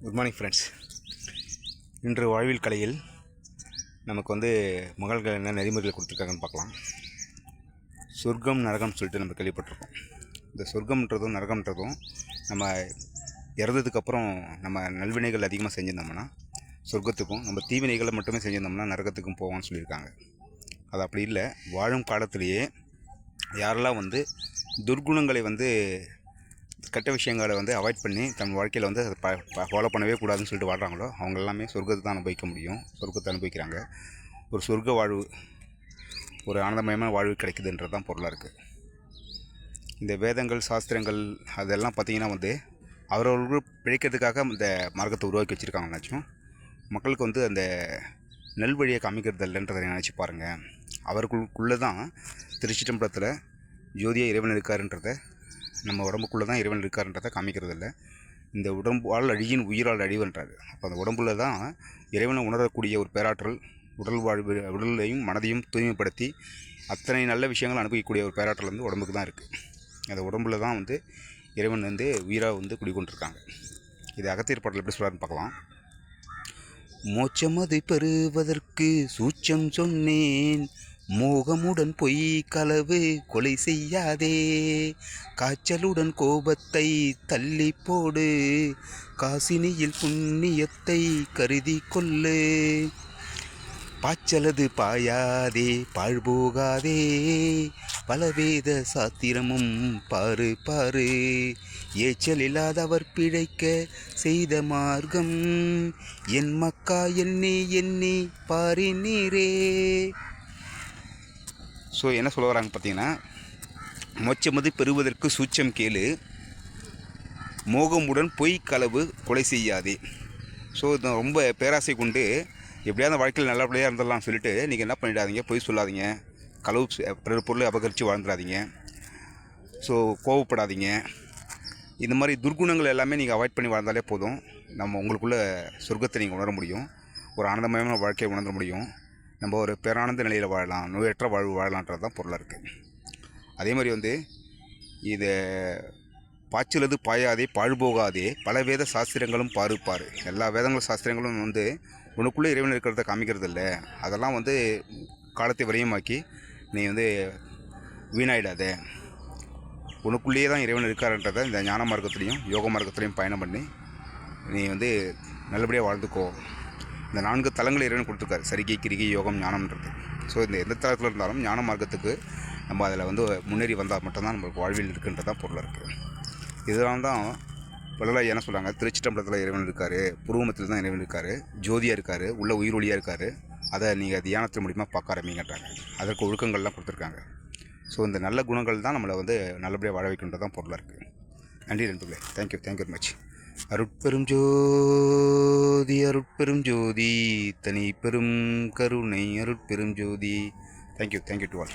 Good morning friends. இன்று வாழ்வில் கலையில் நமக்கு மகள்கள் என்ன நெறிமுறைகள் கொடுத்துருக்காங்கன்னு பார்க்கலாம். சொர்க்கம் நரகம்னு சொல்லிட்டு நம்ம கேள்விப்பட்டிருக்கோம். இந்த சொர்க்கம்ன்றதும் நரகம்ன்றதும் நம்ம இறந்ததுக்கப்புறம் நம்ம நல்வினைகள் அதிகமாக செஞ்சுருந்தோம்னா சொர்க்கத்துக்கும், நம்ம தீவினைகளை மட்டுமே செஞ்சுருந்தோம்னா நரகத்துக்கும் போவோம்னு சொல்லியிருக்காங்க. அது அப்படி இல்லை. வாழும் காலத்திலேயே யாரெல்லாம் துர்குணங்களை கெட்ட விஷயங்களை அவாய்ட் பண்ணி தன் வாழ்க்கையில் அதை ஃபாலோ பண்ணவே கூடாதுன்னு சொல்லிட்டு வாழ்கிறாங்களோ அவங்க எல்லாமே சொர்க்கத்தை தான் அனுபவிக்க முடியும். சொர்க்கத்தை அனுபவிக்கிறாங்க. ஒரு சொர்க்க வாழ்வு, ஒரு ஆனந்தமயமான வாழ்வு கிடைக்குதுன்றது தான் பொருளாக இருக்குது. இந்த வேதங்கள் சாஸ்திரங்கள் அதெல்லாம் பார்த்திங்கன்னா அவரவர்கள் பிழைக்கிறதுக்காக இந்த மார்க்கத்தை உருவாக்கி வச்சுருக்காங்கன்னாச்சும் மக்களுக்கு அந்த நல்வழியை காமிக்கிறது இல்லைன்றதை நினச்சி பாருங்கள். அவர்களுக்குள்ளே தான் திருச்சிற்றம்பலத்தில் ஜோதியாக இறைவன் இருக்காருன்றதை, நம்ம உடம்புக்குள்ளே தான் இறைவன் இருக்காருன்றதை காமிக்கிறது இல்லை. இந்த உடம்பால் அழியின் உயிரால் அழிவுன்றாரு. அப்போ அந்த உடம்புல தான் இறைவனை உணரக்கூடிய ஒரு பேராற்றல், உடலையும் மனதையும் தூய்மைப்படுத்தி அத்தனை நல்ல விஷயங்கள் அனுபவிக்கக்கூடிய ஒரு பேராற்றல் உடம்புக்கு தான் இருக்குது. அந்த உடம்புல தான் இறைவன் உயிராக குடிக்கொண்டிருக்காங்க. இது அகத்தியர் பாடல் எப்படி சொல்கிறாருன்னு பார்க்கலாம். மோட்சமது பெறுவதற்கு சூட்சம் சொன்னேன், மோகமுடன் பொய் களவு கொலை செய்யாதே, காய்ச்சலுடன் கோபத்தை தள்ளி போடு, காசினியில் புண்ணியத்தை கருதி கொள்ளு, பாய்ச்சலது பாயாதே பாழ்போகாதே, பலவேத சாத்திரமும் பாரு பாரு, ஏச்சல் இல்லாதவர் பிழைக்க செய்த மார்க்கம், என் மக்கா எண்ணி எண்ணி பாரினீரே. ஸோ என்ன சொல்ல வராங்க பார்த்தீங்கன்னா, மோட்சமது பெறுவதற்கு சூட்சம் கேளு, மோகமுடன் பொய் களவு கொலை செய்யாதே. ஸோ இது ரொம்ப பேராசை கொண்டு எப்படியாவது வாழ்க்கையில் நல்லபடியாக இருந்துடலாம் சொல்லிட்டு நீங்கள் என்ன பண்ணிடாதீங்க, பொய் சொல்லாதீங்க, களவு பிறர் பொருளை அபகரித்து வாழ்ந்துடாதீங்க, ஸோ கோவப்படாதீங்க. இந்த மாதிரி துர்குணங்கள் எல்லாமே நீங்கள் அவாய்ட் பண்ணி வாழ்ந்தாலே போதும். நம்ம உங்களுக்குள்ள சொர்க்கத்தை நீங்கள் உணர முடியும். ஒரு ஆனந்தமயமான வாழ்க்கையை உணர முடியும். நம்ம ஒரு பேரானந்த நிலையில் வாழலாம், நோயற்ற வாழ்வு வாழலான்றது தான் பொருளாக இருக்குது. அதே மாதிரி இதை பாய்ச்சலது பாயாதே பாழ்போகாதே, பல வேத சாஸ்திரங்களும் பாரு. எல்லா வேதங்களும் சாஸ்திரங்களும் உனக்குள்ளே இறைவன் இருக்கிறத காமிக்கிறது இல்லை. அதெல்லாம் காலத்தை விரயமாக்கி நீ வீணாயிடாத. உனக்குள்ளேயே தான் இறைவன் இருக்காருன்றதை இந்த ஞான மார்க்கத்துலேயும் யோக மார்க்கத்துலேயும் பயணம் பண்ணி நீ நல்லபடியாக வாழ்ந்துக்கோ. இந்த 4 தலங்களை இறைவன் கொடுத்துருக்காரு, சரிகை கிரிகை யோகம் ஞானம்ன்றது. ஸோ இந்த எந்த தளத்தில் இருந்தாலும் ஞான மார்க்கத்துக்கு நம்ம அதில் முன்னேறி வந்தால் மட்டும்தான் நம்மளுக்கு வாழ்வில் இருக்குன்றதான் பொருளாக இருக்குது. இதெல்லாம் தான் வள்ளலார் என்ன சொல்கிறாங்க, திருச்சிற்றம்பலத்தில் இறைவன் இருக்கார், புருவமத்தில் தான் இறைவன் இருக்கார், ஜோதியாக இருக்கார், உள்ள உயிரொலியாக இருக்கார், அதை நீங்கள் தியானத்தின் மூலிமா பார்க்க ஆரம்பிங்கன்றாங்க. அதற்கு ஒழுக்கங்கள்லாம் கொடுத்துருக்காங்க. ஸோ இந்த நல்ல குணங்கள் தான் நம்மளை நல்லபடியாக வாழ வைக்கின்றது தான் பொருளாக இருக்குது. நன்றி நண்பர்களே. Thank you very much. அருட்பெரும் ஜோதி அருட்பெரும் ஜோதி, தனி பெரும் கருணை அருட்பெரும் ஜோதி. Thank you to all.